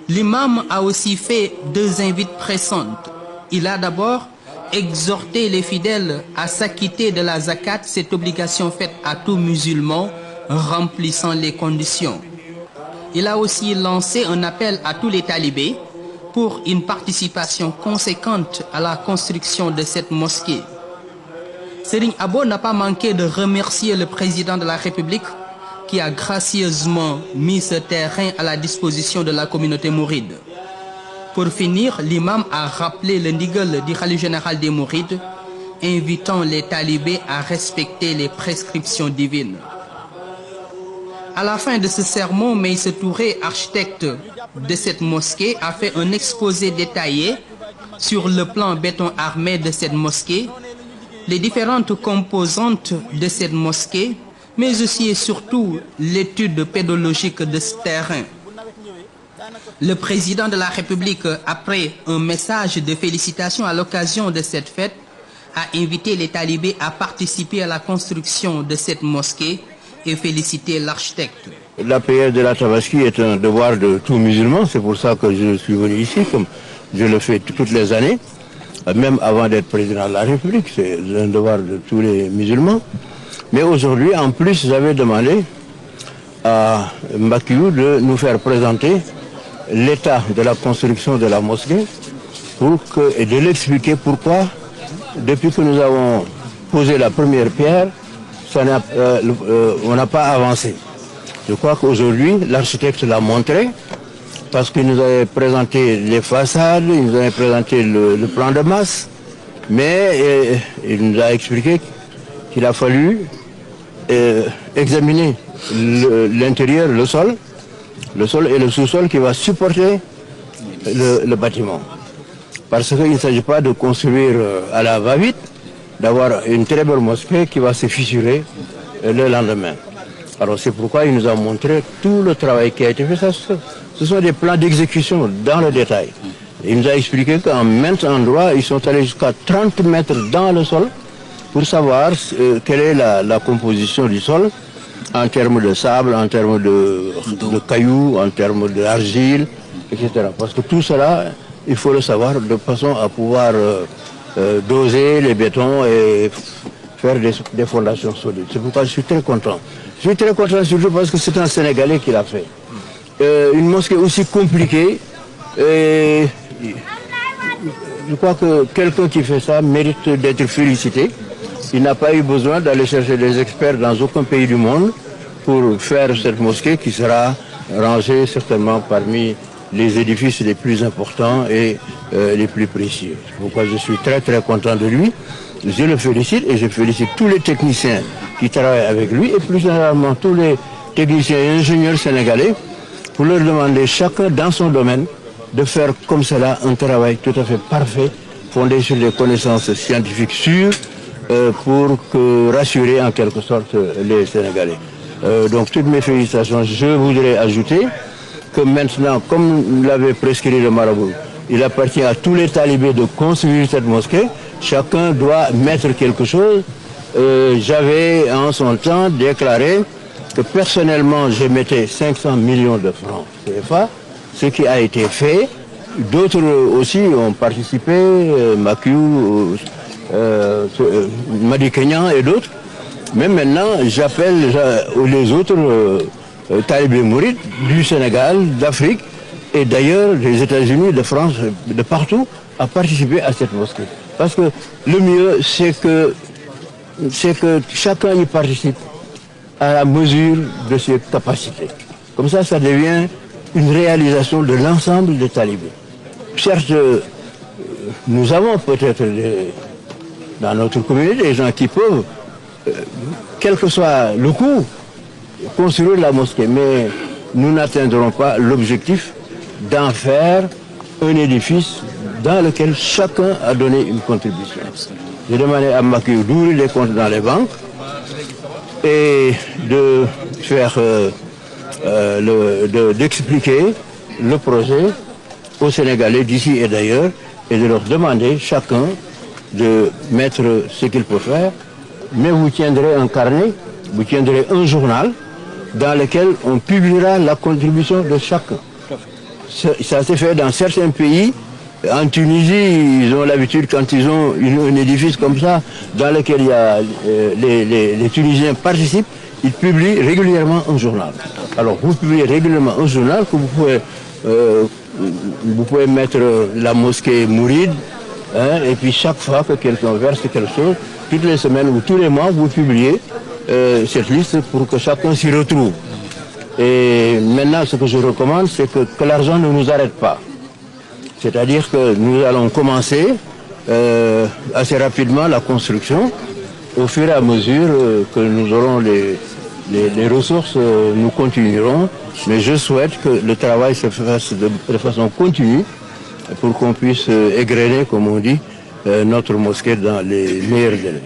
L'imam a aussi fait deux invites pressantes. Il a d'abord exhorté les fidèles à s'acquitter de la zakat, cette obligation faite à tout musulman remplissant les conditions. Il a aussi lancé un appel à tous les talibés pour une participation conséquente à la construction de cette mosquée. Serigne Abo n'a pas manqué de remercier le président de la République qui a gracieusement mis ce terrain à la disposition de la communauté mouride. Pour finir, l'imam a rappelé le ndigal du khalife général des mourides, invitant les talibés à respecter les prescriptions divines. À la fin de ce sermon, Meïssa Touré, architecte de cette mosquée, a fait un exposé détaillé sur le plan béton armé de cette mosquée, les différentes composantes de cette mosquée, mais aussi et surtout l'étude pédologique de ce terrain. Le président de la République, après un message de félicitations à l'occasion de cette fête, a invité les talibés à participer à la construction de cette mosquée et féliciter l'architecte. La prière de la Tabaski est un devoir de tout musulman, c'est pour ça que je suis venu ici, comme je le fais toutes les années, même avant d'être président de la République, c'est un devoir de tous les musulmans. Mais aujourd'hui, en plus, j'avais demandé à Makiou de nous faire présenter l'état de la construction de la mosquée et de l'expliquer pourquoi, depuis que nous avons posé la première pierre, on n'a pas avancé. Je crois qu'aujourd'hui, l'architecte l'a montré, parce qu'il nous avait présenté les façades, il nous avait présenté le plan de masse, mais il nous a expliqué qu'il a fallu examiner l'intérieur, le sol et le sous-sol qui va supporter le bâtiment. Parce qu'il ne s'agit pas de construire à la va-vite, d'avoir une très belle mosquée qui va se fissurer le lendemain. Alors c'est pourquoi il nous a montré tout le travail qui a été fait. Ce sont des plans d'exécution dans le détail. Il nous a expliqué qu'en maints endroits, ils sont allés jusqu'à 30 mètres dans le sol pour savoir quelle est la composition du sol en termes de sable, en termes de cailloux, en termes d'argile, etc. Parce que tout cela, il faut le savoir de façon à pouvoir doser les bétons et faire des fondations solides. C'est pourquoi je suis très content. Je suis très content surtout parce que c'est un Sénégalais qui l'a fait. Une mosquée aussi compliquée, et je crois que quelqu'un qui fait ça mérite d'être félicité. Il n'a pas eu besoin d'aller chercher des experts dans aucun pays du monde pour faire cette mosquée qui sera rangée certainement parmi les édifices les plus importants et les plus précieux. Pourquoi je suis très très content de lui. Je le félicite et je félicite tous les techniciens qui travaillent avec lui et plus généralement tous les techniciens et ingénieurs sénégalais pour leur demander chacun dans son domaine de faire comme cela un travail tout à fait parfait, fondé sur des connaissances scientifiques sûres pour rassurer en quelque sorte les Sénégalais. Donc toutes mes félicitations. Je voudrais ajouter que maintenant, comme l'avait prescrit le marabout, il appartient à tous les talibés de construire cette mosquée. Chacun doit mettre quelque chose. J'avais en son temps déclaré que personnellement je mettais 500 millions de francs CFA, ce qui a été fait. D'autres aussi ont participé, Makiou, Madi Kenyan et d'autres. Mais maintenant, j'appelle les autres talibés mourides du Sénégal, d'Afrique et d'ailleurs des États-Unis, de France, de partout, à participer à cette mosquée. Parce que le mieux, c'est que chacun y participe à la mesure de ses capacités. Comme ça, ça devient une réalisation de l'ensemble des talibés. Certes, nous avons peut-être dans notre communauté des gens qui peuvent, quel que soit le coût, construire la mosquée, mais nous n'atteindrons pas l'objectif d'en faire un édifice dans lequel chacun a donné une contribution. J'ai demandé à Makiou d'ouvrir les comptes dans les banques et de faire d'expliquer le projet aux Sénégalais d'ici et d'ailleurs et de leur demander chacun de mettre ce qu'il peut faire, mais vous tiendrez un carnet, vous tiendrez un journal dans lequel on publiera la contribution de chacun. Ça s'est fait dans certains pays. En Tunisie, ils ont l'habitude, quand ils ont un édifice comme ça, dans lequel il y a, les Tunisiens participent, ils publient régulièrement un journal. Alors, vous publiez régulièrement un journal que vous pouvez mettre la mosquée Mouride, hein, et puis chaque fois que quelqu'un verse quelque chose, toutes les semaines ou tous les mois, vous publiez cette liste pour que chacun s'y retrouve. Et maintenant, ce que je recommande, c'est que l'argent ne nous arrête pas. C'est-à-dire que nous allons commencer assez rapidement la construction. Au fur et à mesure que nous aurons les ressources, nous continuerons. Mais je souhaite que le travail se fasse de façon continue pour qu'on puisse égrener, comme on dit, notre mosquée dans les meilleurs délais.